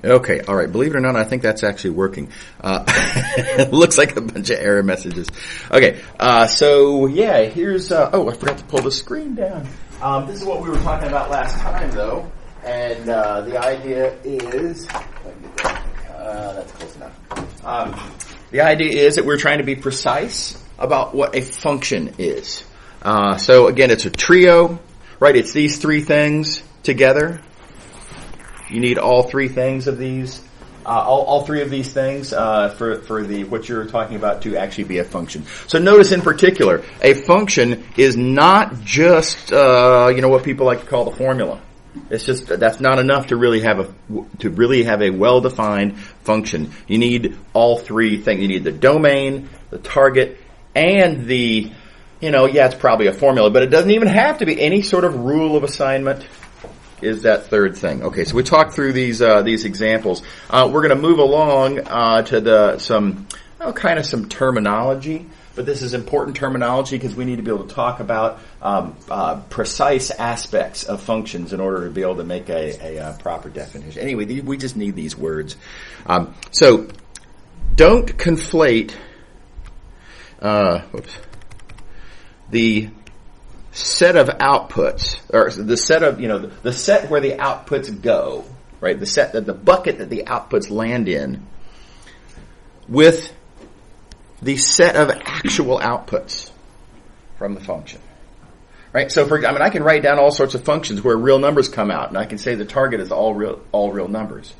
Okay, all right. Believe it or not, I think that's actually working. It looks like a bunch of error messages. Okay, so yeah, here's. I forgot to pull the screen down. This is what we were talking about last time, though, and the idea is. That's close enough. The idea is that we're trying to be precise about what a function is. So again, it's a trio, right? It's these three things together. You need all three things of these, all three of these things for the what you're talking about to actually be a function. So notice in particular, a function is not just what people like to call the formula. It's just that's not enough to really have a well-defined function. You need all three things. You need the domain, the target, and the it's probably a formula, but it doesn't even have to be any sort of rule of assignment. Is that third thing. Okay, so we talked through these examples. We're going to move along to some terminology, but this is important terminology because we need to be able to talk about precise aspects of functions in order to be able to make a proper definition. Anyway, we just need these words. So don't conflate the set of outputs, or the set of, the set where the outputs go, right? The bucket that the outputs land in with the set of actual outputs from the function, right? So I can write down all sorts of functions where real numbers come out, and I can say the target is all real numbers.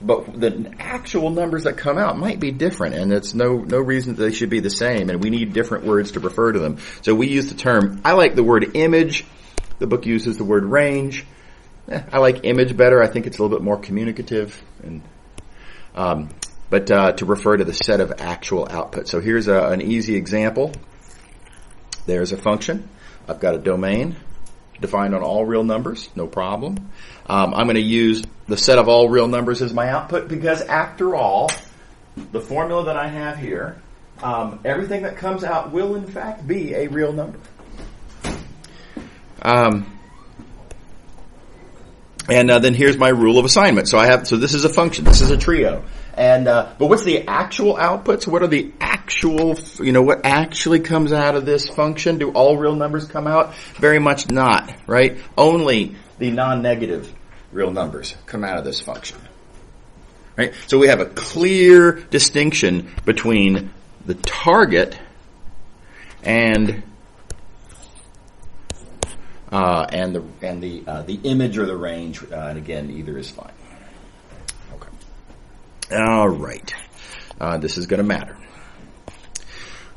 But the actual numbers that come out might be different, and it's no reason that they should be the same, and we need different words to refer to them. So we use the term, I like the word image. The book uses the word range. I like image better. I think it's a little bit more communicative, but to refer to the set of actual outputs. So here's an easy example. There's a function. I've got a domain defined on all real numbers, no problem. I'm going to use the set of all real numbers as my output because, after all, the formula that I have here, everything that comes out will, in fact, be a real number. And then here's my rule of assignment. So this is a function. This is a trio. And but what's the actual outputs? What are the actual? What actually comes out of this function? Do all real numbers come out? Very much not. Right? Only the non-negative real numbers come out of this function. Right? So we have a clear distinction between the target and the image or the range, and again, either is fine. Okay. All right. This is going to matter.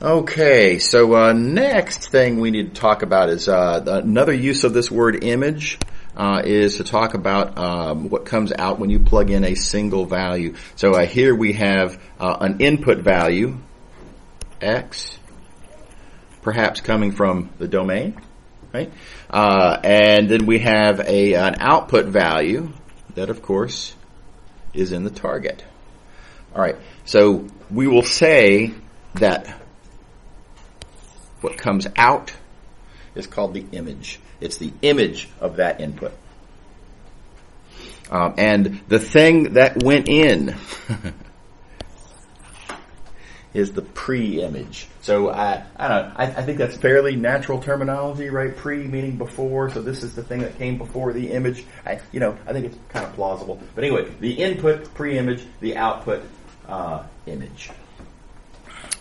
Okay. So next thing we need to talk about is another use of this word image. Is to talk about what comes out when you plug in a single value. So here we have an input value, x, perhaps coming from the domain, right? And then we have an output value that, of course, is in the target. All right. So we will say that what comes out is called the image. It's the image of that input. And the thing that went in is the pre-image. So I don't know. I think that's fairly natural terminology, right? Pre meaning before. So this is the thing that came before the image. I think it's kind of plausible. But anyway, the input, pre-image, the output, image.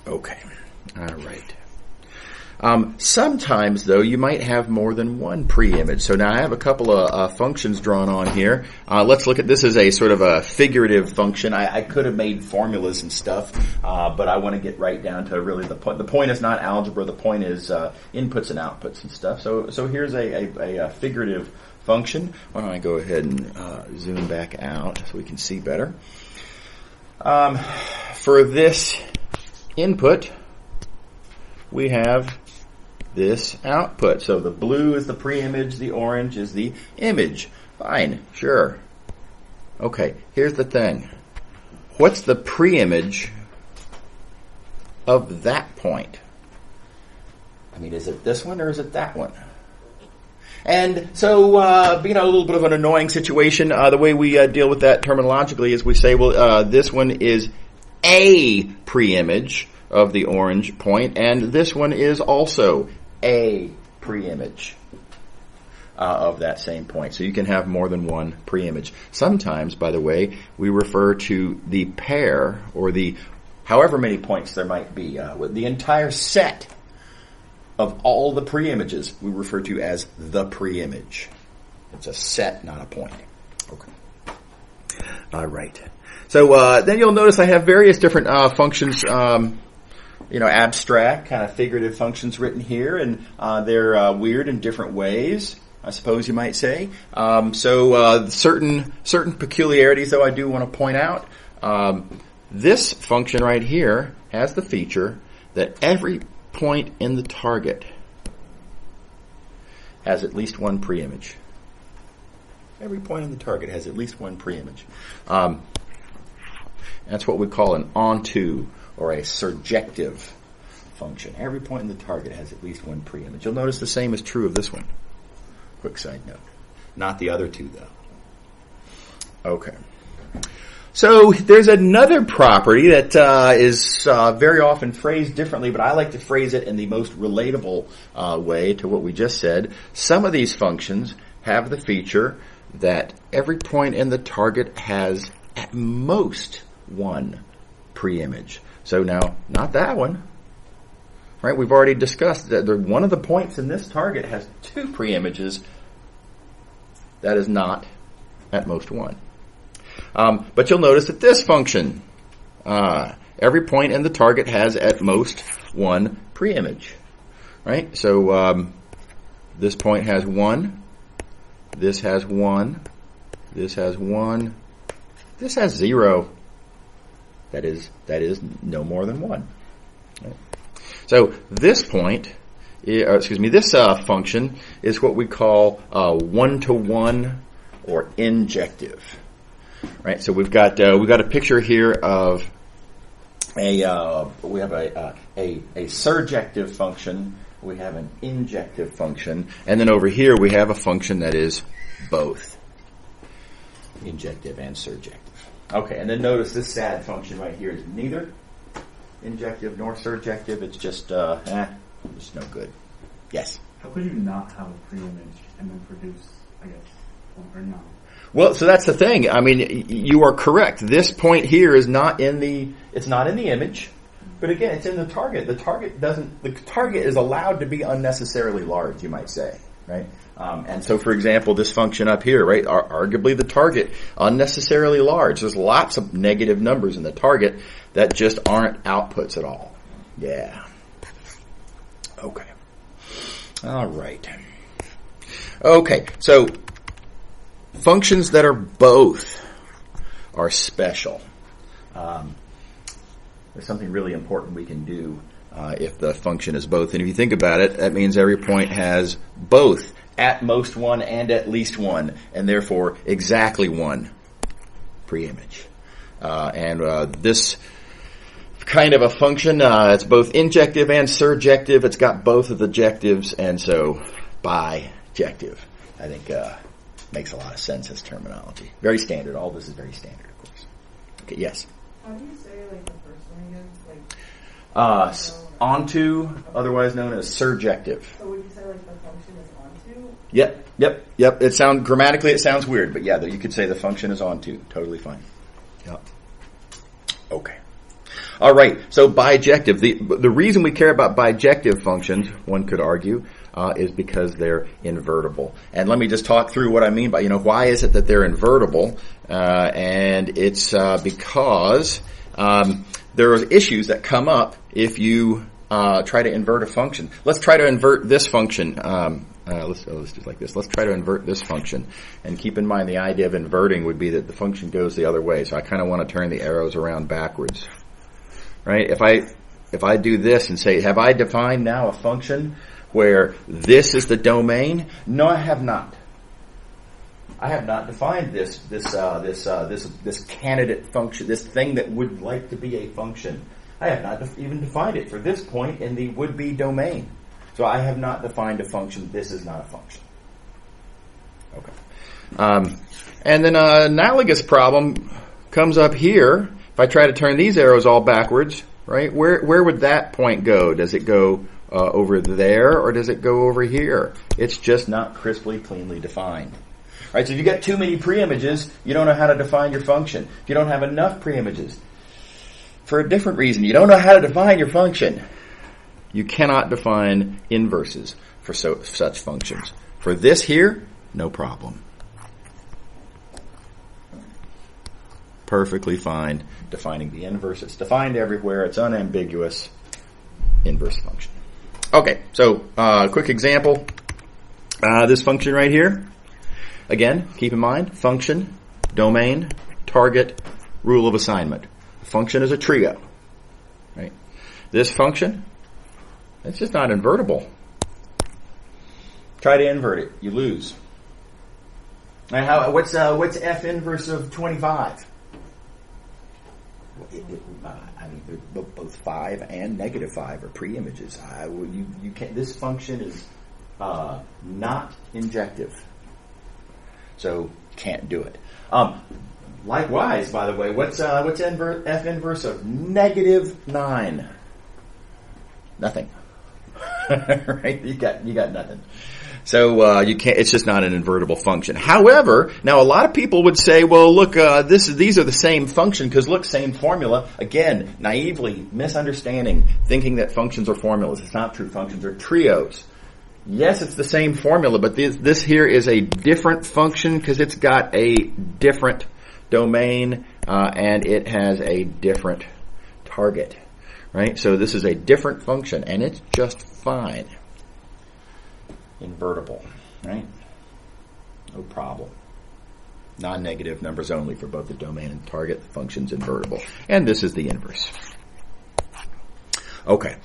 Okay. All right. Sometimes, though, you might have more than one pre-image. So now I have a couple of functions drawn on here. Let's look at this as a sort of a figurative function. I could have made formulas and stuff, but I want to get right down to really the point. The point is not algebra. The point is inputs and outputs and stuff. So here's a figurative function. Why don't I go ahead and zoom back out so we can see better. For this input, we have this output. So the blue is the pre-image, the orange is the image. Fine, sure. Okay, here's the thing. What's the pre-image of that point? I mean, is it this one or is it that one? And so, a little bit of an annoying situation. The way we deal with that terminologically is we say, well, this one is a preimage of the orange point, and this one is also a preimage of that same point. So you can have more than one preimage. Sometimes, by the way, we refer to the pair or the however many points there might be, the entire set of all the preimages we refer to as the preimage. It's a set, not a point. Okay. All right. So then you'll notice I have various different functions, abstract, kind of figurative functions written here, and they're weird in different ways, I suppose you might say. Certain peculiarities, though, I do want to point out. This function right here has the feature that every point in the target has at least one preimage. Every point in the target has at least one preimage. That's what we call an onto or a surjective function. Every point in the target has at least one preimage. You'll notice the same is true of this one. Quick side note. Not the other two, though. Okay. So there's another property that is very often phrased differently, but I like to phrase it in the most relatable way to what we just said. Some of these functions have the feature that every point in the target has at most one preimage. So now, not that one. Right? We've already discussed that one of the points in this target has two preimages. That is not at most one. But you'll notice that this function, every point in the target has at most one preimage. Right? So this point has one. This has one. This has one. This has zero. That is no more than one. Right? So this point, this function is what we call one-to-one or injective. Right. So we've got a picture here of a surjective function. We have an injective function, and then over here we have a function that is both injective and surjective. Okay, and then notice this sad function right here is neither injective nor surjective. It's just just no good. Yes. How could you not have a preimage and then produce, I guess, one or not? Well, so that's the thing. I mean, you are correct. This point here is not in the image, but again, it's in the target. The target is allowed to be unnecessarily large, you might say, right? And so, for example, this function up here, right? Arguably the target, unnecessarily large. There's lots of negative numbers in the target that just aren't outputs at all. Yeah. Okay. All right. Okay, so functions that are both are special. There's something really important we can do if the function is both. And if you think about it, that means every point has both at most one and at least one, and therefore exactly one preimage. This kind of a function, it's both injective and surjective. It's got both of the jectives, and so bijective, I think, makes a lot of sense as terminology. Very standard. All this is very standard, of course. Okay, yes? How do you say, the first one again? Onto, otherwise known as surjective. So would you say, the function is onto? Yep. Grammatically it sounds weird, but yeah, you could say the function is onto. Totally fine. Yep. Okay. All right, so bijective. The reason we care about bijective functions, one could argue, is because they're invertible. And let me just talk through what I mean by, why is it that they're invertible? And it's because there are issues that come up if you try to invert a function. Let's try to invert this function. Let's do it like this. Let's try to invert this function. And keep in mind the idea of inverting would be that the function goes the other way. So I kind of want to turn the arrows around backwards. Right? If I do this and say, have I defined now a function where this is the domain? No, I have not. I have not defined this candidate function, this thing that would like to be a function. I have not even defined it for this point in the would-be domain. So I have not defined a function. This is not a function. Okay. And then an analogous problem comes up here. If I try to turn these arrows all backwards, right, where would that point go? Does it go over there, or does it go over here? It's just not crisply, cleanly defined. Right, so if you got too many preimages, you don't know how to define your function. If you don't have enough preimages, for a different reason, you don't know how to define your function, you cannot define inverses for such functions. For this here, no problem. Perfectly fine defining the inverse. It's defined everywhere. It's unambiguous. Inverse function. Okay, so quick example. This function right here. Again, keep in mind, function, domain, target, rule of assignment. Function is a trio. Right? This function, it's just not invertible. Try to invert it. You lose. And what's f inverse of 25? I mean, both 5 and negative 5 are preimages. You can't. This function is not injective, so can't do it. Likewise, by the way, what's f inverse of negative 9? Nothing. Right? You got nothing. So you can't. It's just not an invertible function. However, now a lot of people would say, "Well, look, these are the same function because look, same formula." Again, naively misunderstanding, thinking that functions are formulas. It's not true. Functions are trios. Yes, it's the same formula, but this here is a different function because it's got a different domain and it has a different target. Right? So this is a different function, and it's just fine. Invertible, right? No problem. Non-negative numbers only for both the domain and target. The function's invertible. And this is the inverse. Okay.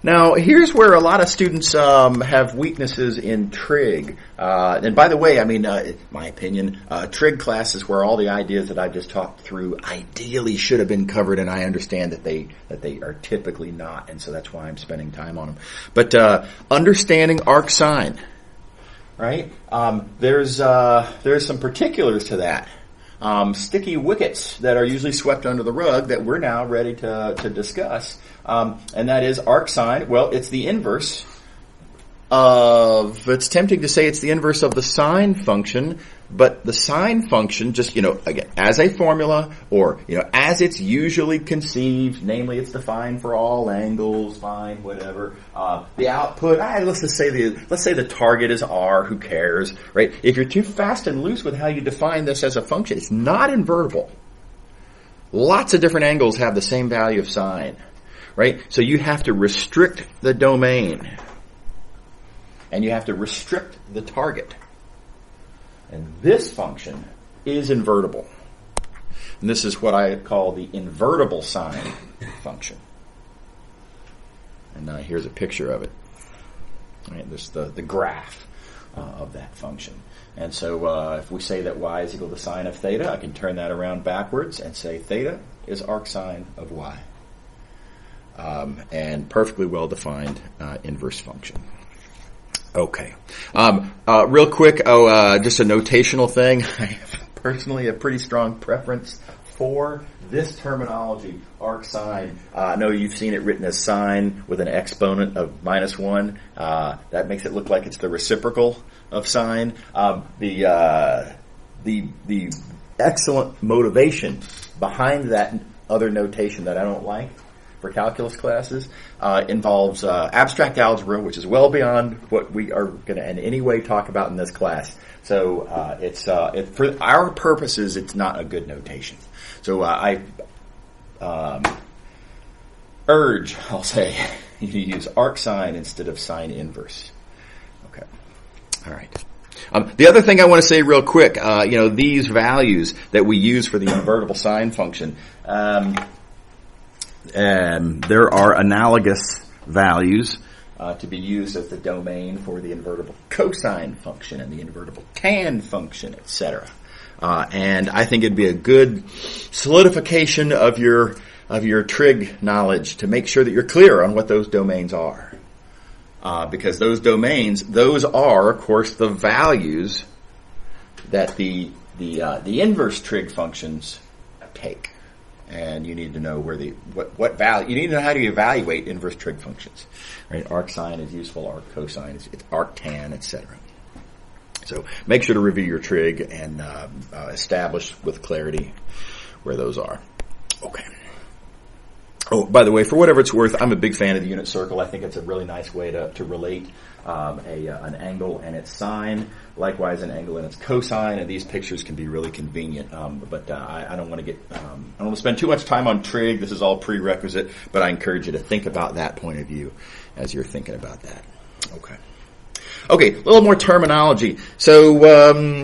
Now, here's where a lot of students have weaknesses in trig. And by the way, I mean, my opinion, trig classes where all the ideas that I just talked through ideally should have been covered, and I understand that they are typically not, and so that's why I'm spending time on them. But understanding arc sine, right? There's some particulars to that. Sticky wickets that are usually swept under the rug that we're now ready to discuss. And that is arc sine. Well, it's the inverse of, it's tempting to say it's the inverse of the sine function, but the sine function just, again, as a formula or, as it's usually conceived, namely it's defined for all angles, fine, whatever. The output, let's say the target is R, who cares, right? If you're too fast and loose with how you define this as a function, it's not invertible. Lots of different angles have the same value of sine, right? So you have to restrict the domain. And you have to restrict the target. And this function is invertible. And this is what I call the invertible sine function. And here's a picture of it. Right, this is the graph of that function. And so if we say that y is equal to sine of theta, I can turn that around backwards and say theta is arc sine of y. And perfectly well-defined inverse function. Okay. Real quick, just a notational thing. I have personally a pretty strong preference for this terminology, arc sine. I know you've seen it written as sine with an exponent of -1. That makes it look like it's the reciprocal of sine. The excellent motivation behind that other notation that I don't like for calculus classes involves abstract algebra, which is well beyond what we are going to in any way talk about in this class. So for our purposes, it's not a good notation. So I urge, I'll say, you use arc sine instead of sine inverse. Okay. All right. The other thing I want to say real quick, these values that we use for the invertible sine function, there are analogous values to be used as the domain for the invertible cosine function and the invertible tan function, etc. And I think it'd be a good solidification of your trig knowledge to make sure that you're clear on what those domains are. Because those domains, those are, of course, the values that the inverse trig functions take. And you need to know where what value, you need to know how to evaluate inverse trig functions. Right? Arcsine is useful, arc cosine is arctan, etc. So make sure to review your trig and establish with clarity where those are. Okay. Oh, by the way, for whatever it's worth, I'm a big fan of the unit circle. I think it's a really nice way to relate an angle and its sine. Likewise, an angle and its cosine. And these pictures can be really convenient. But I don't want to I don't want to spend too much time on trig. This is all prerequisite. But I encourage you to think about that point of view as you're thinking about that. Okay, a little more terminology. So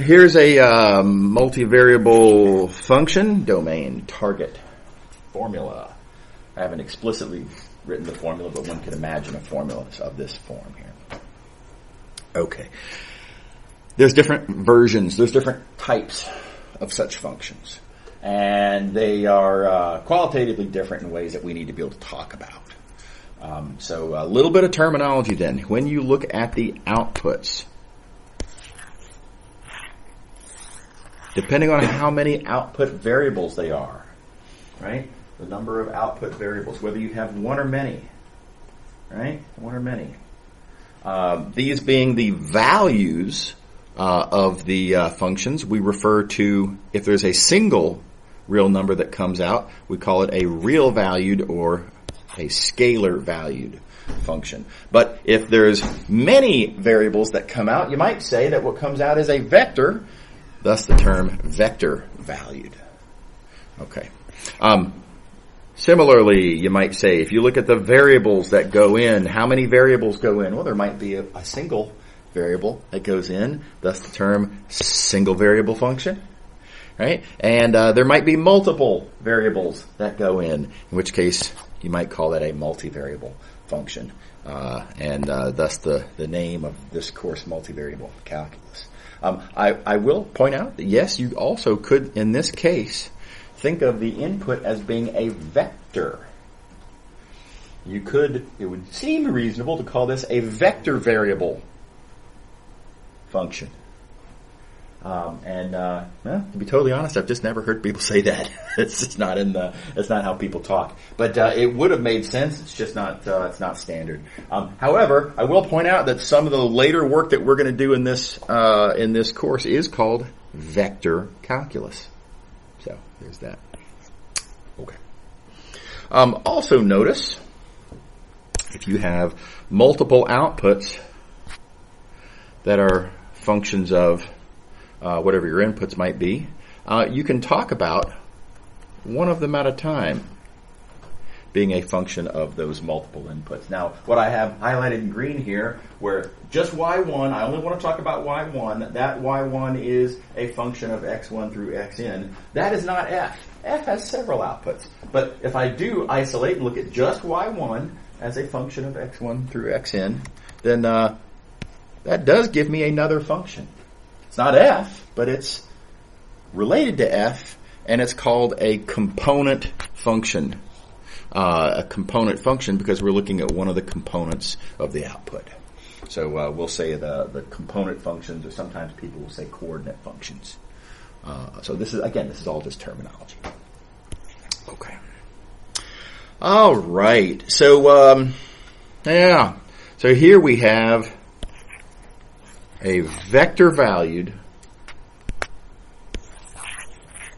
here's a multivariable function, domain, target, formula. I haven't explicitly written the formula, but one could imagine a formula of this form here. Okay. There's different versions, there's different types of such functions. And they are qualitatively different in ways that we need to be able to talk about. So a little bit of terminology then. When you look at the outputs, depending on how many output variables they are, right? The number of output variables, whether you have one or many, right? One or many. These being the values of the functions, we refer to, if there's a single real number that comes out, we call it a real valued or a scalar valued function. But if there's many variables that come out, you might say that what comes out is a vector, thus the term vector valued. Okay. Similarly, you might say, if you look at the variables that go in, how many variables go in? Well, there might be a single variable that goes in, thus the term single variable function, right? And there might be multiple variables that go in which case you might call that a multivariable function, and thus the name of this course, multivariable calculus. I will point out that yes, you also could, in this case, think of the input as being a vector. It would seem reasonable to call this a vector variable function. To be totally honest, I've just never heard people say that. It's just not it's not how people talk. But it would have made sense. It's just not, it's not standard. However, I will point out that some of the later work that we're going to do in this course is called vector calculus. So there's that. Okay. Also notice, if you have multiple outputs that are functions of whatever your inputs might be, you can talk about one of them at a time being a function of those multiple inputs. Now, what I have highlighted in green here, where just y1, I only want to talk about y1, that y1 is a function of x1 through xn. That is not f. F has several outputs. But if I do isolate and look at just y1 as a function of x1 through xn, then that does give me another function. It's not f, but it's related to f, and it's called a component function. A component function because we're looking at one of the components of the output. So we'll say the component functions, or sometimes people will say coordinate functions. So this is all just terminology. Okay. All right. So So here we have a vector valued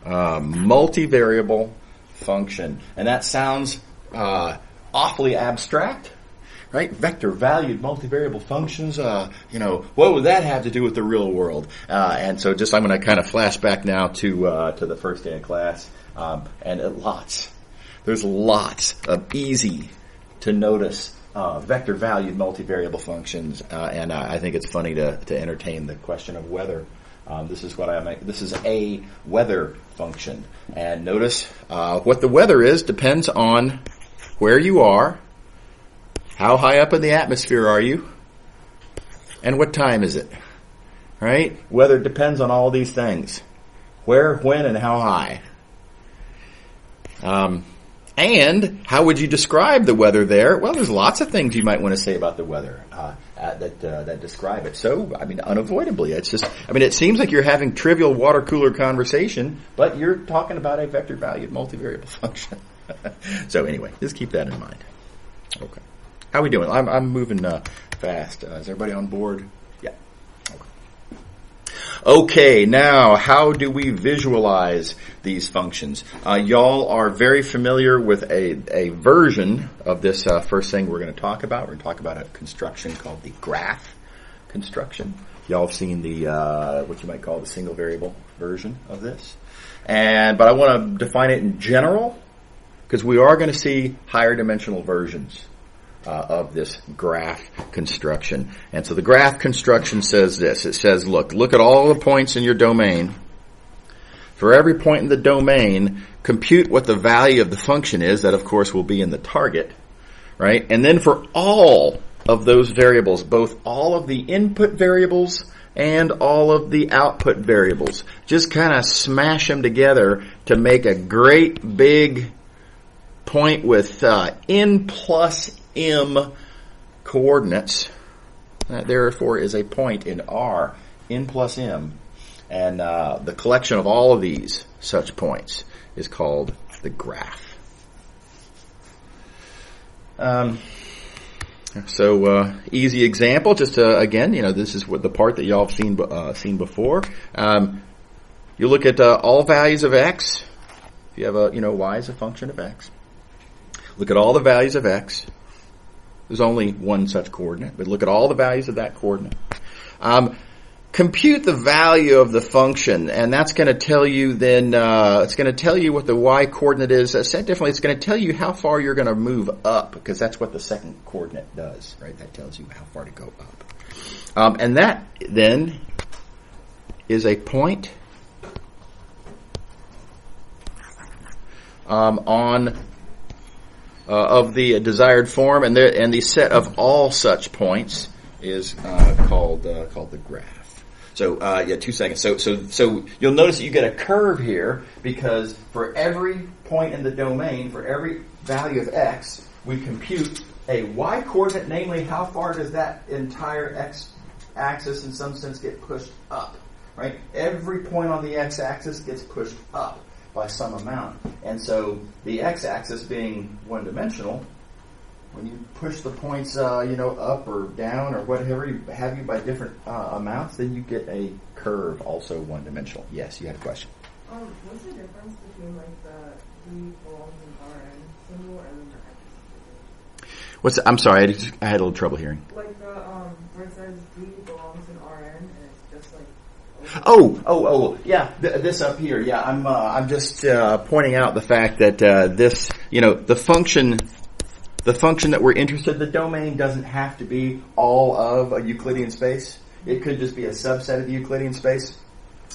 multivariable function, and that sounds awfully abstract, right? Vector valued multivariable functions. What would that have to do with the real world? And so, I'm going to kind of flash back now to the first day of class, and there's lots of easy to notice vector valued multivariable functions, and I think it's funny to entertain the question of whether. This is a weather function. And notice what the weather is depends on where you are, how high up in the atmosphere are you, and what time is it. Right? Weather depends on all these things. Where, when, and how high. And how would you describe the weather there? Well, there's lots of things you might want to say about the weather that describe it. So, I mean, unavoidably, it's just, I mean, it seems like you're having trivial water cooler conversation, but you're talking about a vector valued multivariable function. So anyway, just keep that in mind. Okay. How are we doing? I'm moving fast. Is everybody on board? Yeah. Okay, now how do we visualize these functions? Y'all are very familiar with a version of this first thing we're going to talk about. We're going to talk about a construction called the graph construction. Y'all have seen the what you might call the single variable version of this. But I want to define it in general because we are going to see higher dimensional versions of this graph construction. And so the graph construction says this. It says, look at all the points in your domain. For every point in the domain, compute what the value of the function is. That, of course, will be in the target, right? And then for all of those variables, both all of the input variables and all of the output variables, just kind of smash them together to make a great big point with n plus m coordinates. That therefore is a point in R, n plus m. And the collection of all of these such points is called the graph. Easy example, just again, this is what the part that y'all have seen before. You look at all values of x. If you have y is a function of x. Look at all the values of x. There's only one such coordinate, but look at all the values of that coordinate. Compute the value of the function, and that's going to tell you then, it's going to tell you what the y coordinate is. Said differently, it's going to tell you how far you're going to move up, because that's what the second coordinate does, right? That tells you how far to go up. And that then is a point of the desired form, and the set of all such points is called the graph. So 2 seconds. So you'll notice that you get a curve here because for every point in the domain, for every value of x, we compute a y coordinate, namely how far does that entire x axis in some sense get pushed up, right? Every point on the x axis gets pushed up by some amount. And so the x-axis being one-dimensional, when you push the points, up or down or whatever you have you by different amounts, then you get a curve also one-dimensional. Yes, you had a question. What's the difference between the V belongs in Rn symbol and the X? I'm sorry, I had a little trouble hearing. Where it says V belongs in Rn and it's just yeah, this up here. Yeah, I'm just pointing out the fact that this, the function that we're interested in, the domain doesn't have to be all of a Euclidean space. It could just be a subset of the Euclidean space.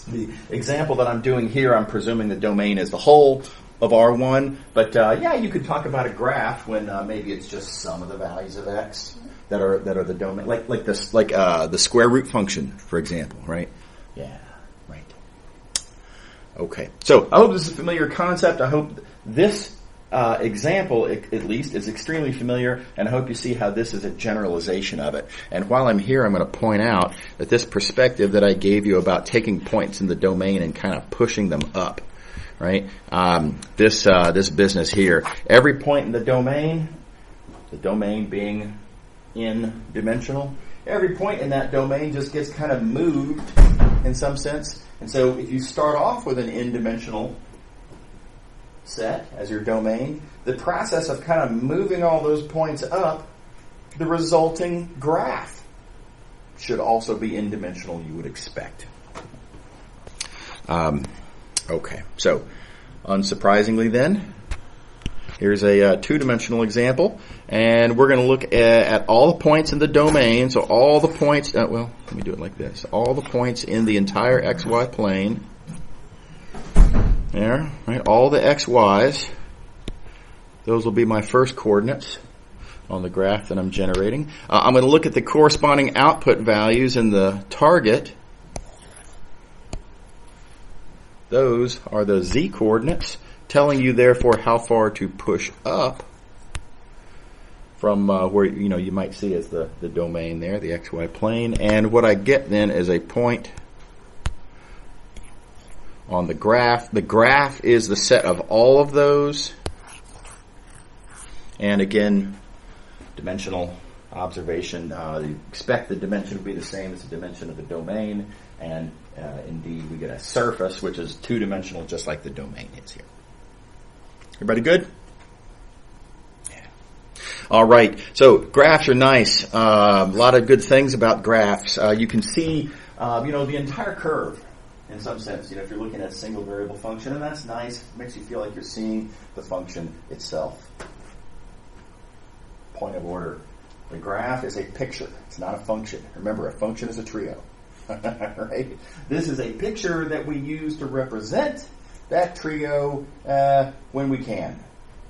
The example that I'm doing here, I'm presuming the domain is the whole of R1, but you could talk about a graph when maybe it's just some of the values of x that are the domain, like the square root function, for example, right? Yeah, right. Okay, so I hope this is a familiar concept. I hope this example, at least, is extremely familiar, and I hope you see how this is a generalization of it. And while I'm here, I'm going to point out that this perspective that I gave you about taking points in the domain and kind of pushing them up, right? This business here, every point in the domain being n-dimensional, every point in that domain just gets kind of moved in some sense. And so if you start off with an n-dimensional set as your domain, the process of kind of moving all those points up, the resulting graph should also be n-dimensional, you would expect. Okay, so unsurprisingly then, here's a two-dimensional example, and we're going to look at all the points in the domain. So all the points, let me do it like this. All the points in the entire xy plane. There, right? All the xy's. Those will be my first coordinates on the graph that I'm generating. I'm going to look at the corresponding output values in the target. Those are the z coordinates. telling you, therefore, how far to push up from where you might see as the domain there, the xy plane. And what I get then is a point on the graph. The graph is the set of all of those. And again, dimensional observation. You expect the dimension to be the same as the dimension of the domain. And indeed, we get a surface, which is two-dimensional, just like the domain is here. Everybody good? Yeah. All right. So graphs are nice. A lot of good things about graphs. You can see, the entire curve in some sense. If you're looking at a single variable function, and that's nice. It makes you feel like you're seeing the function itself. Point of order. The graph is a picture. It's not a function. Remember, a function is a trio. Right? This is a picture that we use to represent that trio when we can,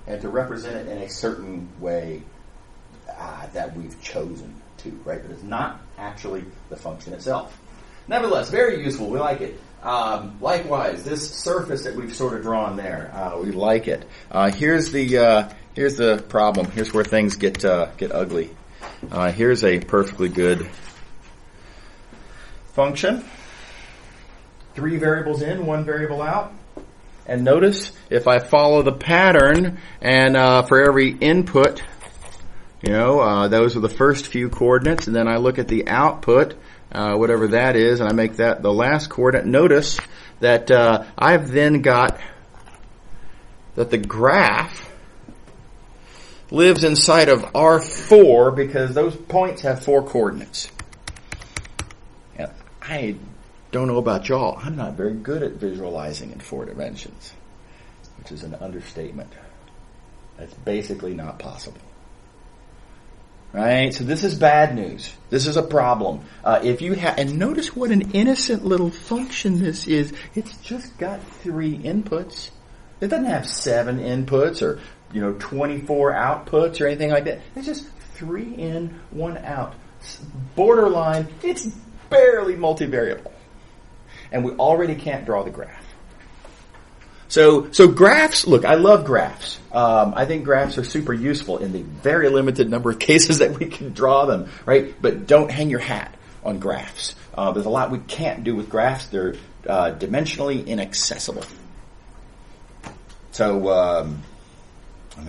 and to represent it in a certain way that we've chosen to, right? But it's not actually the function itself. Nevertheless, very useful. We like it. Likewise, this surface that we've sort of drawn there, we like it. Here's the problem. Here's where things get ugly. Here's a perfectly good function. 3 variables in, 1 variable out. And notice, if I follow the pattern, and for every input, those are the first few coordinates, and then I look at the output, whatever that is, and I make that the last coordinate. Notice that I've then got that the graph lives inside of R4 because those points have 4 coordinates. And I don't know about y'all. I'm not very good at visualizing in 4 dimensions, which is an understatement. That's basically not possible. Right? So this is bad news. This is a problem. And notice what an innocent little function this is. It's just got 3 inputs. It doesn't have 7 inputs or 24 outputs or anything like that. It's just 3 in, 1 out. Borderline. It's barely multivariable. And we already can't draw the graph. So graphs, look, I love graphs. I think graphs are super useful in the very limited number of cases that we can draw them, right? But don't hang your hat on graphs. There's a lot we can't do with graphs. They're dimensionally inaccessible. So,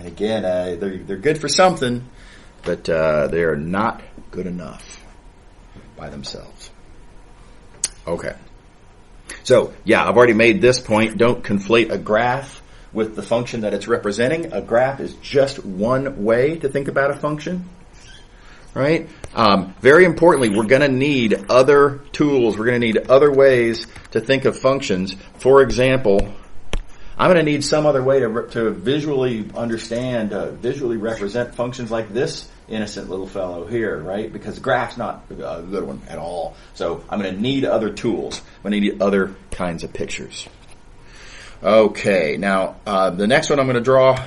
again, they're good for something, but they are not good enough by themselves. Okay. So, I've already made this point. Don't conflate a graph with the function that it's representing. A graph is just one way to think about a function, right? Very importantly, we're going to need other tools. We're going to need other ways to think of functions. For example, I'm going to need some other way to visually understand, visually represent functions like this innocent little fellow here, right? Because graph's not a good one at all. So I'm going to need other tools. I'm going to need other kinds of pictures. Okay, now the next one I'm going to draw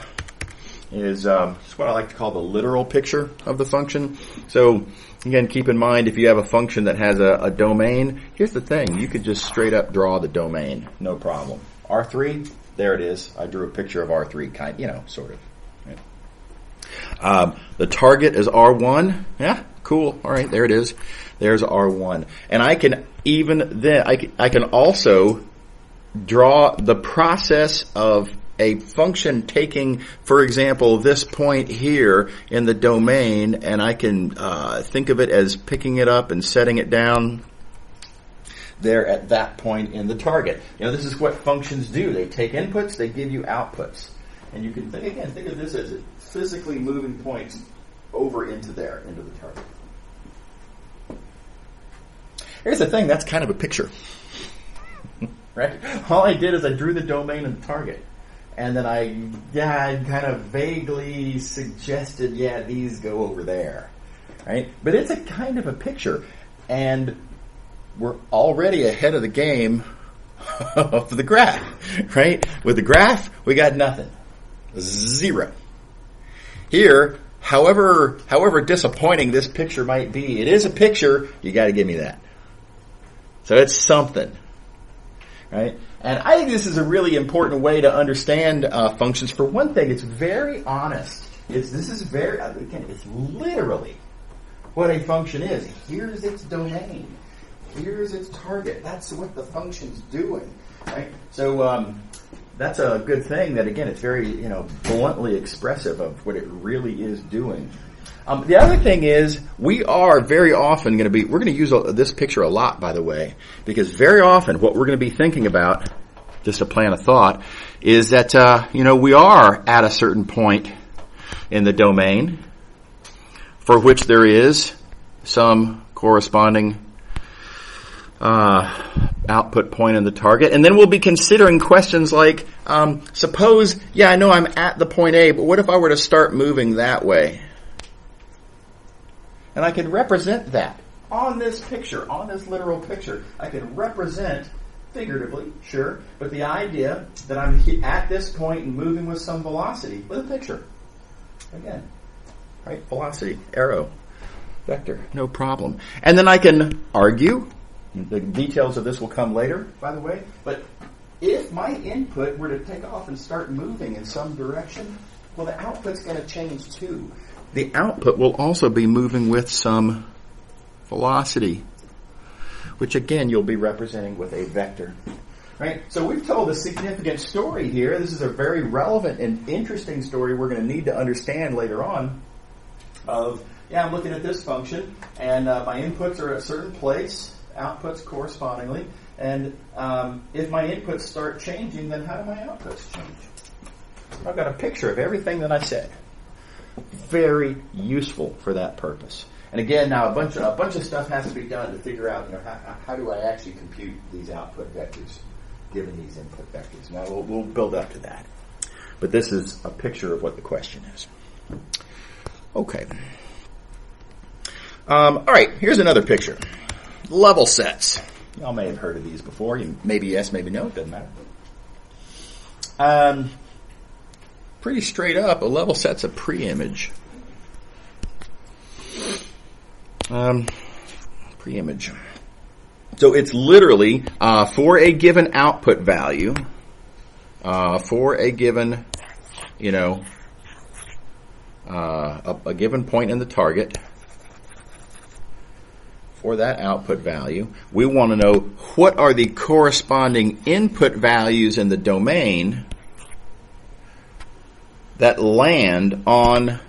is what I like to call the literal picture of the function. So again, keep in mind if you have a function that has a domain, here's the thing. You could just straight up draw the domain, no problem. R3, there it is. I drew a picture of R3, sort of. The target is R1. Yeah, cool. All right, there it is. There's R1. And I can I can also draw the process of a function taking, for example, this point here in the domain, and I can think of it as picking it up and setting it down there at that point in the target. This is what functions do. They take inputs, they give you outputs. And you can think of this as physically moving points over into the target. Here's the thing, that's kind of a picture. Right? All I did is I drew the domain and the target. And then I kind of vaguely suggested, these go over there. Right? But it's a kind of a picture. And we're already ahead of the game of the graph. Right? With the graph, we got nothing. 0. Here, however disappointing this picture might be, it is a picture, you got to give me that. So it's something, right? And I think this is a really important way to understand functions. For one thing, it's very honest. It's literally what a function is. Here's its domain. Here's its target. That's what the function's doing, right? So that's a good thing. That again, it's very bluntly expressive of what it really is doing. The other thing is, we are very often we're going to use this picture a lot, by the way, because very often what we're going to be thinking about, just a plan of thought, is that we are at a certain point in the domain for which there is some corresponding output point in the target. And then we'll be considering questions like, suppose, I know I'm at the point A, but what if I were to start moving that way? And I can represent that on this picture, on this literal picture. I can represent figuratively, sure, but the idea that I'm at this point and moving with some velocity with a picture. Again, right? Velocity, arrow, vector, no problem. And then I can argue. The details of this will come later, by the way. But if my input were to take off and start moving in some direction, well, the output's going to change too. The output will also be moving with some velocity, which again you'll be representing with a vector. Right? So we've told a significant story here. This is a very relevant and interesting story we're going to need to understand later on. I'm looking at this function, and my inputs are at a certain place, outputs correspondingly, and if my inputs start changing, then how do my outputs change? I've got a picture of everything that I said. Very useful for that purpose. And again, now a bunch of stuff has to be done to figure out, how do I actually compute these output vectors given these input vectors. Now we'll build up to that. But this is a picture of what the question is. Okay. All right, here's another picture. Level sets. Y'all may have heard of these before. Maybe yes, maybe no. It doesn't matter. Pretty straight up, a level set's a pre-image. Pre-image. So it's literally for a given output value, for a given, a given point in the target. For that output value, we want to know what are the corresponding input values in the domain that land on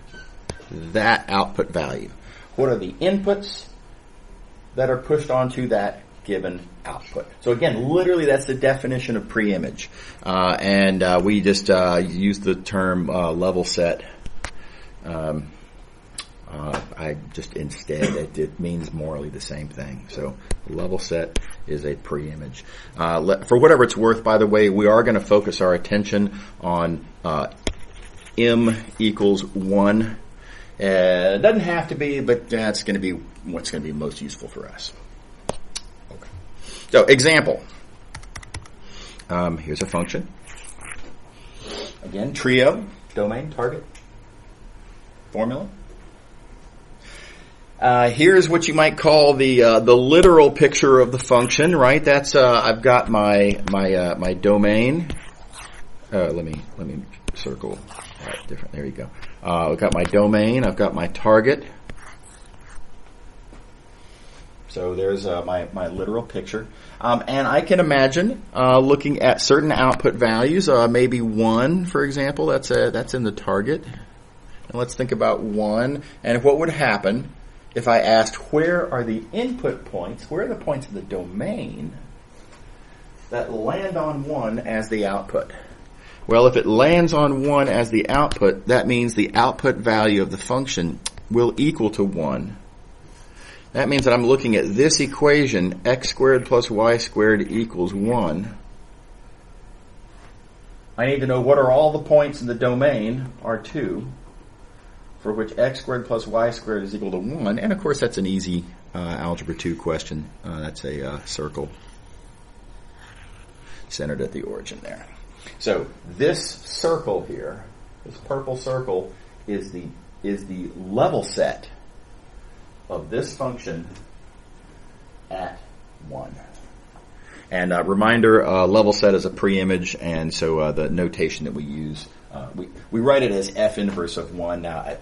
that output value. What are the inputs that are pushed onto that given output? So again, literally that's the definition of pre-image. And we just use the term level set. It means morally the same thing. So level set is a pre-image. For whatever it's worth, by the way, we are going to focus our attention on m equals 1. It doesn't have to be, but that's going to be what's going to be most useful for us. Okay. So example. Here's a function. Again, trio, domain, target, formula. Here's what you might call the literal picture of the function, right? That's I've got my domain. Let me circle different. There you go. I've got my domain. I've got my target. So there's my literal picture, and I can imagine looking at certain output values. Maybe 1, for example. That's in the target. And let's think about 1, and what would happen if I asked where are the input points, where are the points in the domain that land on 1 as the output? Well, if it lands on 1 as the output, that means the output value of the function will equal to 1. That means that I'm looking at this equation, x squared plus y squared equals 1. I need to know what are all the points in the domain, R2, for which x squared plus y squared is equal to 1. And of course, that's an easy Algebra 2 question. That's a circle centered at the origin there. So this circle here, this purple circle, is the level set of this function at 1. And reminder, level set is a pre-image, and so the notation that we use, we write it as f inverse of 1. Now,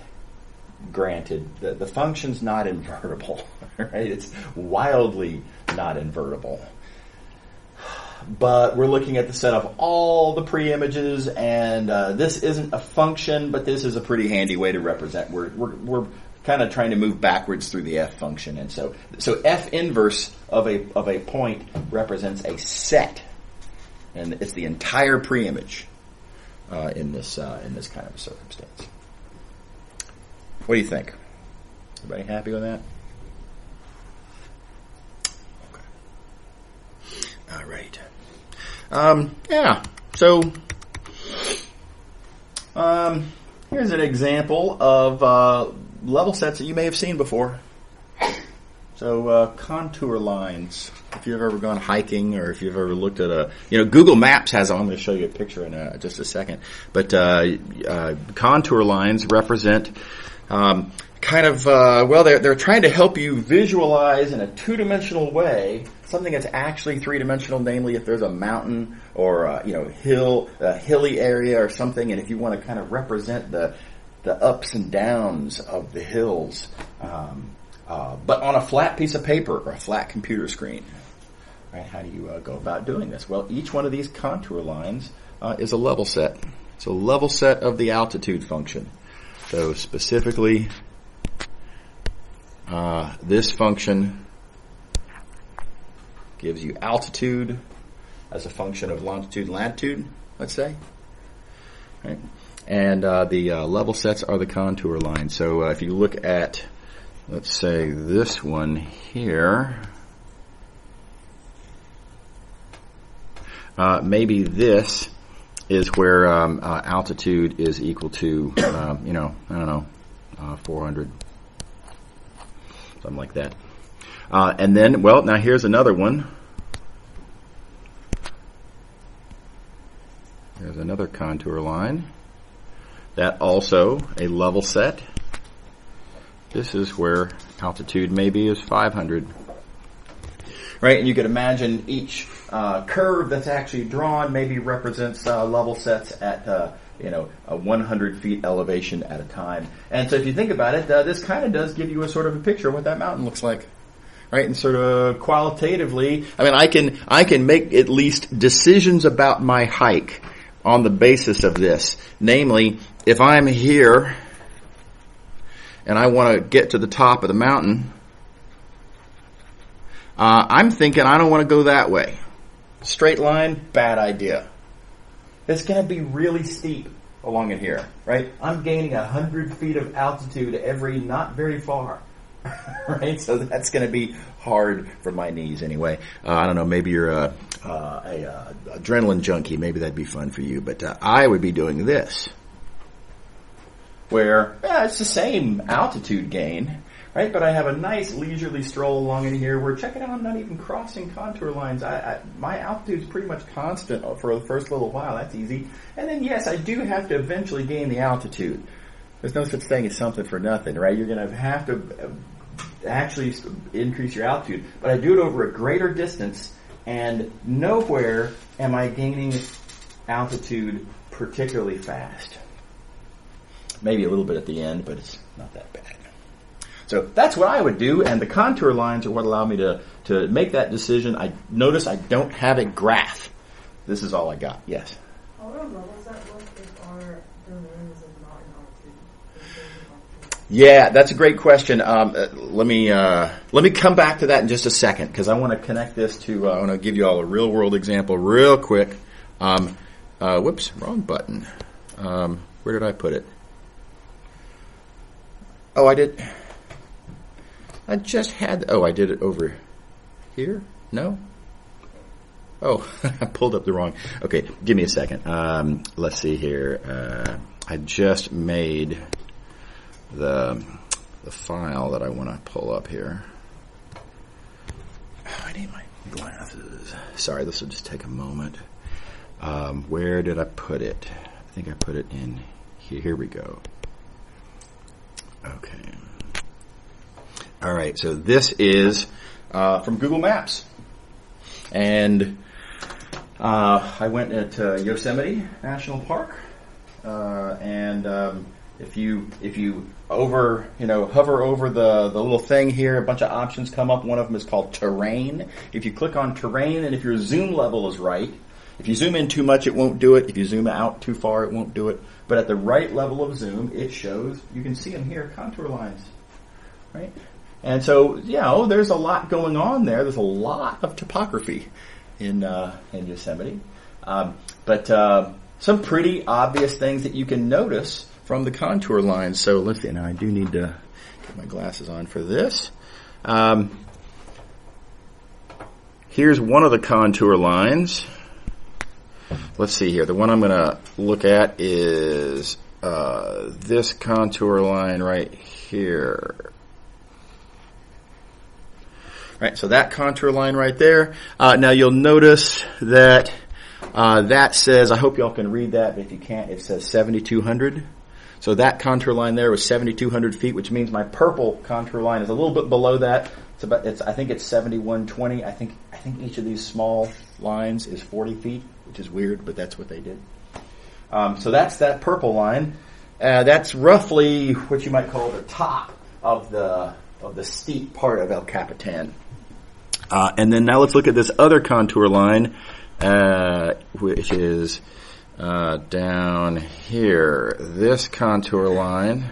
granted, the function's not invertible, right? It's wildly not invertible. But we're looking at the set of all the pre-images, and this isn't a function, but this is a pretty handy way to represent. We're kind of trying to move backwards through the f function, and so f inverse of a point represents a set, and it's the entire pre-image in this kind of a circumstance. What do you think? Everybody happy with that? Okay. All right. Yeah. So here's an example of level sets that you may have seen before. So contour lines. If you've ever gone hiking, or if you've ever looked at Google Maps has. I'm going to show you a picture in just a second. But contour lines represent they're trying to help you visualize in a two-dimensional way something that's actually three-dimensional, namely if there's a mountain or a hilly area or something, and if you want to kind of represent the ups and downs of the hills, but on a flat piece of paper or a flat computer screen. Right? How do you go about doing this? Well, each one of these contour lines is a level set. It's a level set of the altitude function. So specifically, this function gives you altitude as a function of longitude and latitude, let's say. Right? And the level sets are the contour lines. So if you look at, let's say, this one here, maybe this is where altitude is equal to, 400, something like that. And then, now here's another one. There's another contour line. That also a level set. This is where altitude maybe is 500. Right, and you could imagine each curve that's actually drawn maybe represents level sets at 100 feet elevation at a time. And so if you think about it, this kind of does give you a sort of a picture of what that mountain looks like. Right, and sort of qualitatively, I can make at least decisions about my hike on the basis of this. Namely, if I'm here and I want to get to the top of the mountain, I'm thinking I don't want to go that way. Straight line, bad idea. It's going to be really steep along in here, right? I'm gaining 100 feet of altitude every not very far. Right, so that's going to be hard for my knees anyway. I don't know. Maybe you're a adrenaline junkie. Maybe that'd be fun for you. But I would be doing this, where it's the same altitude gain, right? But I have a nice leisurely stroll along in here. Where check it out, I'm not even crossing contour lines. My altitude is pretty much constant for the first little while. That's easy. And then yes, I do have to eventually gain the altitude. There's no such thing as something for nothing, right? You're going to have to actually increase your altitude. But I do it over a greater distance, and nowhere am I gaining altitude particularly fast. Maybe a little bit at the end, but it's not that bad. So that's what I would do, and the contour lines are what allow me to make that decision. I notice I don't have a graph. This is all I got. Yes? How would levels that look if our domain is not in altitude? Yeah, that's a great question. Let me come back to that in just a second, because I want to connect this to. I want to give you all a real world example real quick. Whoops, wrong button. Where did I put it? Oh, I did. I just had. Oh, I did it over here. No. Oh, I pulled up the wrong. Okay, give me a second. Let's see here. I just made the file that I want to pull up here. Oh, I need my glasses. Sorry, this will just take a moment. Where did I put it? I think I put it in here. Here we go. Okay. All right, so this is from Google Maps. And I went to Yosemite National Park, and if you hover over the little thing here, a bunch of options come up. One of them is called terrain. If you click on terrain, and if your zoom level is right, if you zoom in too much, it won't do it. If you zoom out too far, it won't do it. But at the right level of zoom, it shows, you can see them here, contour lines, right? And so, there's a lot going on there. There's a lot of topography in Yosemite. But some pretty obvious things that you can notice from the contour lines. So let's see. Now I do need to get my glasses on for this. Here's one of the contour lines. Let's see here. The one I'm going to look at is this contour line right here. Right, so that contour line right there. Now you'll notice that that says, I hope y'all can read that, but if you can't, it says 7,200. So that contour line there was 7,200 feet, which means my purple contour line is a little bit below that. I think it's 7,120. I think each of these small lines is 40 feet, which is weird, but that's what they did. So that's that purple line. That's roughly what you might call the top of the steep part of El Capitan. And then now let's look at this other contour line, which is down here. This contour line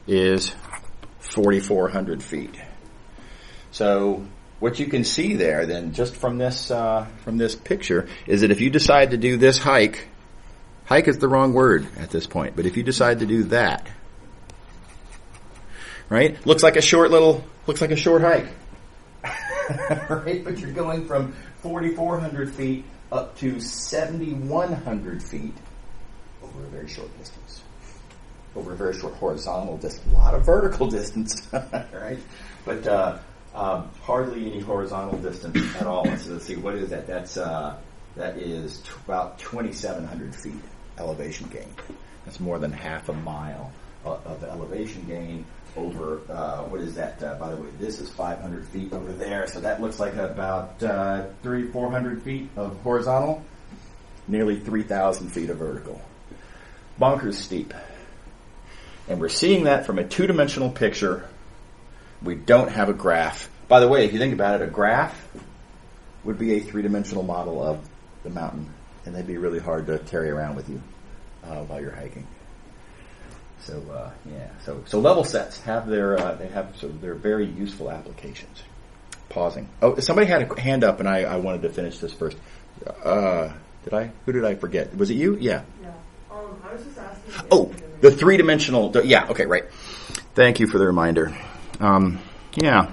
is 4,400 feet. So what you can see there then, just from this picture, is that if you decide to do this hike is the wrong word at this point, but if you decide to do that, right, looks like a short hike. Right, but you're going from 4,400 feet up to 7,100 feet over a very short distance, over a very short horizontal distance. A lot of vertical distance, right? But hardly any horizontal distance at all. So let's see, what is that? That is about 2,700 feet elevation gain. That's more than half a mile of elevation gain over, what is that? By the way, this is 500 feet over there, so that looks like about 300-400 feet of horizontal, nearly 3,000 feet of vertical. Bonkers steep. And we're seeing that from a two-dimensional picture. We don't have a graph. By the way, if you think about it, a graph would be a three-dimensional model of the mountain, and they'd be really hard to carry around with you while you're hiking. So level sets have their they're very useful applications. Pausing. Oh, somebody had a hand up, and I wanted to finish this first. Did I? Who did I forget? Was it you? Yeah. Yeah. I was just asking. Oh, the three-dimensional. Yeah. Okay. Right. Thank you for the reminder. Yeah.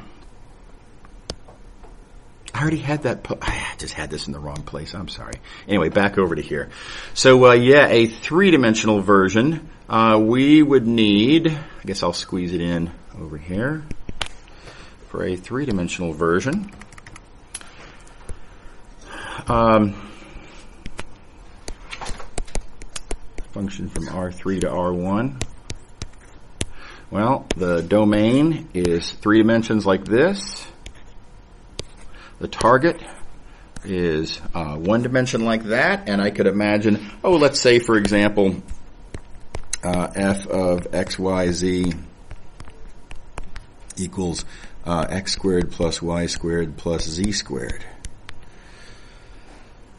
I already had that. I just had this in the wrong place. I'm sorry. Anyway, back over to here. So, a three-dimensional version. We would need, I guess I'll squeeze it in over here for a three-dimensional version. Function from R3 to R1. Well, the domain is 3 dimensions like this. The target is 1 dimension like that, and I could imagine, let's say, for example, f of x, y, z equals x squared plus y squared plus z squared.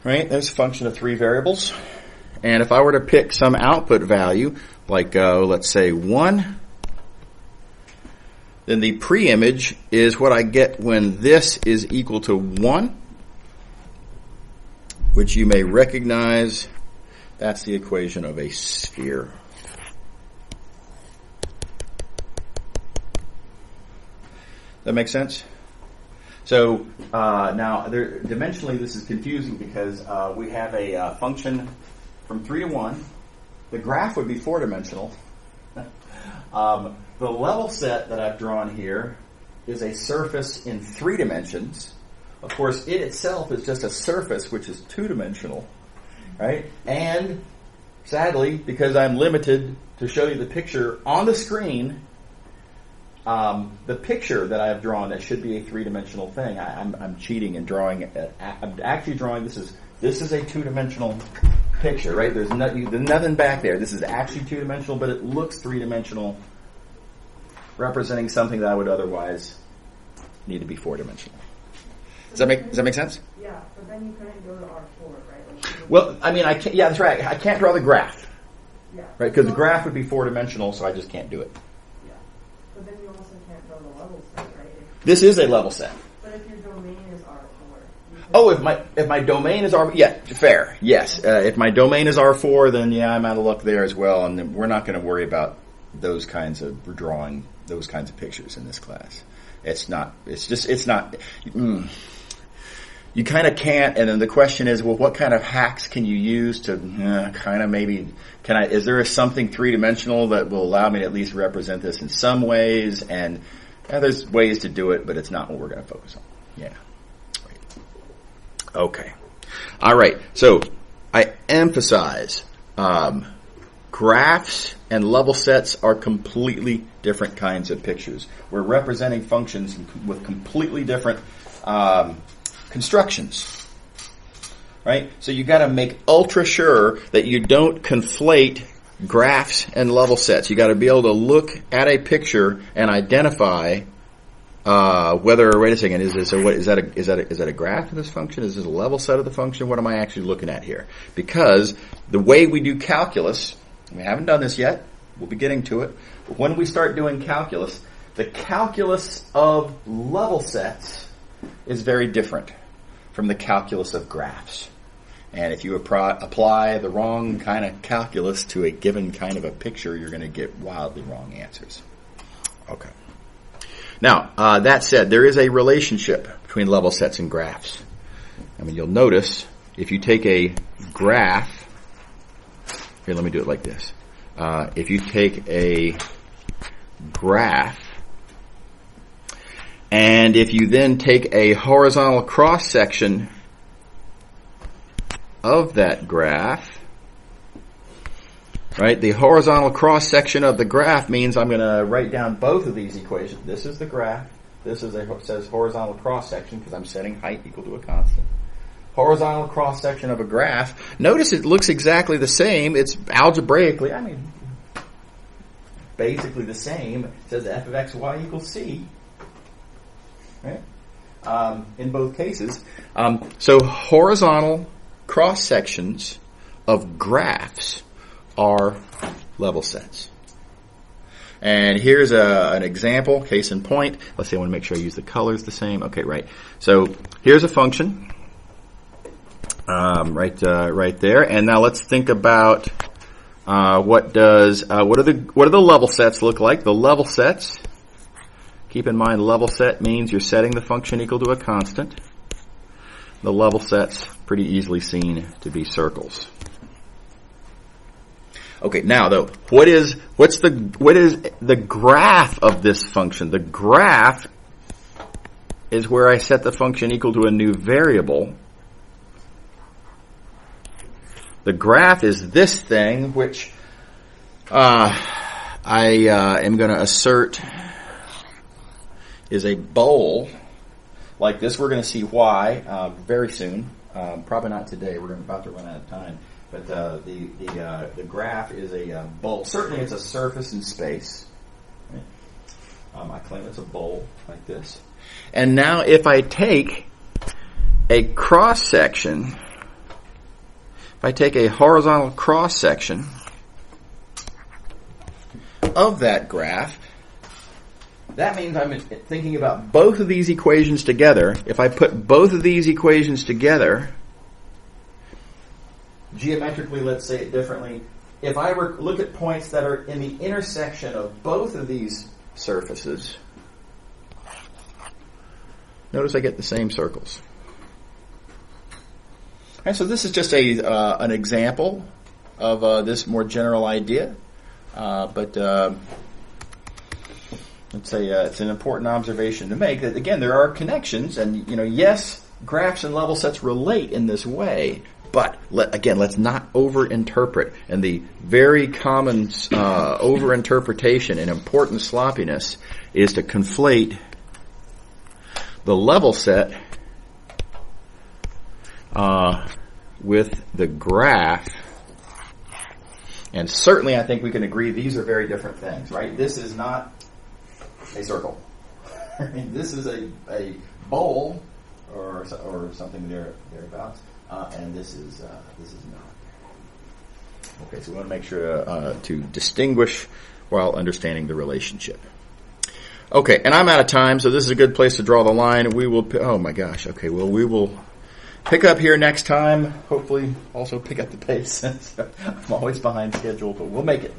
Right? There's a function of 3 variables. And if I were to pick some output value, like, let's say 1, then the pre-image is what I get when this is equal to 1, which you may recognize. That's the equation of a sphere. That makes sense? So now, dimensionally, this is confusing because we have a function from 3 to 1. The graph would be 4-dimensional. The level set that I've drawn here is a surface in 3 dimensions. Of course, it itself is just a surface, which is 2-dimensional, right? And sadly, because I'm limited to show you the picture on the screen, the picture that I have drawn that should be a three-dimensional thing, I'm cheating and drawing it. I'm actually drawing, this is a two-dimensional picture, right? There's nothing back there. This is actually two-dimensional, but it looks three-dimensional, representing something that I would otherwise need to be four-dimensional. Does that make sense? Yeah, but then you couldn't go to R4, right? Like, Well, I mean, I can't. Yeah, that's right. I can't draw the graph, yeah. right? Because the graph would be four-dimensional, so I just can't do it. Yeah. But then you also can't draw the level set, right? This is a level set. But if your domain is R4. Oh, if my domain is R, yeah, fair, yes. If my domain is R4, then yeah, I'm out of luck there as well, and then we're not going to worry about those kinds of drawing those kinds of pictures in this class. It's not. You kind of can't, and then the question is, well, what kind of hacks can you use to kind of maybe, is there something three-dimensional that will allow me to at least represent this in some ways? And there's ways to do it, but it's not what we're going to focus on. Yeah. Okay. All right. So I emphasize graphs and level sets are completely different kinds of pictures. We're representing functions with completely different constructions, right? So you got to make ultra sure that you don't conflate graphs and level sets. You got to be able to look at a picture and identify whether. Wait a second. Is that a graph of this function? Is this a level set of the function? What am I actually looking at here? Because the way we do calculus, we haven't done this yet. We'll be getting to it. But when we start doing calculus, the calculus of level sets is very different from the calculus of graphs. And if you apply the wrong kind of calculus to a given kind of a picture, you're going to get wildly wrong answers. Okay. Now, that said, there is a relationship between level sets and graphs. I mean, you'll notice if you take a graph, here, let me do it like this. If you take a graph, and if you then take a horizontal cross-section of that graph, right, the horizontal cross-section of the graph means I'm going to write down both of these equations. This is the graph. This says horizontal cross-section because I'm setting height equal to a constant. Horizontal cross-section of a graph. Notice it looks exactly the same. It's algebraically, basically the same. It says f of xy equals c. Right? In both cases. So horizontal cross-sections of graphs are level sets. And here's an example, case in point. Let's see, I want to make sure I use the colors the same. Okay, right. So here's a function. Right there. And now let's think about what do the level sets look like? The level sets, keep in mind, level set means you're setting the function equal to a constant. The level set's pretty easily seen to be circles. Okay, now though, what is the graph of this function? The graph is where I set the function equal to a new variable. The graph is this thing, which I am going to assert is a bowl like this. We're going to see why very soon. Probably not today. We're about to run out of time. But the graph is a bowl. Certainly, it's a surface in space. Right? I claim it's a bowl like this. And now, if I take a cross section. If I take a horizontal cross-section of that graph, that means I'm thinking about both of these equations together. If I put both of these equations together, geometrically, let's say it differently, if I look at points that are in the intersection of both of these surfaces, notice I get the same circles. And so this is just an example of this more general idea, but it's an important observation to make that again there are connections, and yes, graphs and level sets relate in this way, But let's not overinterpret. And the very common overinterpretation and important sloppiness is to conflate the level set with the graph. And certainly I think we can agree these are very different things, right? This is not a circle. I mean, this is a bowl or something thereabouts. And this is not. Okay, so we want to make sure to distinguish while understanding the relationship. Okay, and I'm out of time, so this is a good place to draw the line. We will. Oh my gosh. Okay, well we will pick up here next time. Hopefully, also pick up the pace. So I'm always behind schedule, but we'll make it.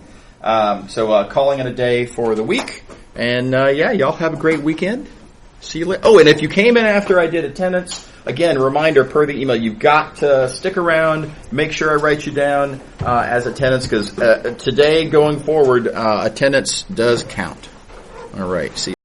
So calling it a day for the week, and y'all have a great weekend. See you later. Oh, and if you came in after I did attendance. Again, reminder per the email, you've got to stick around, make sure I write you down as attendance, because today, going forward, attendance does count. All right, see you.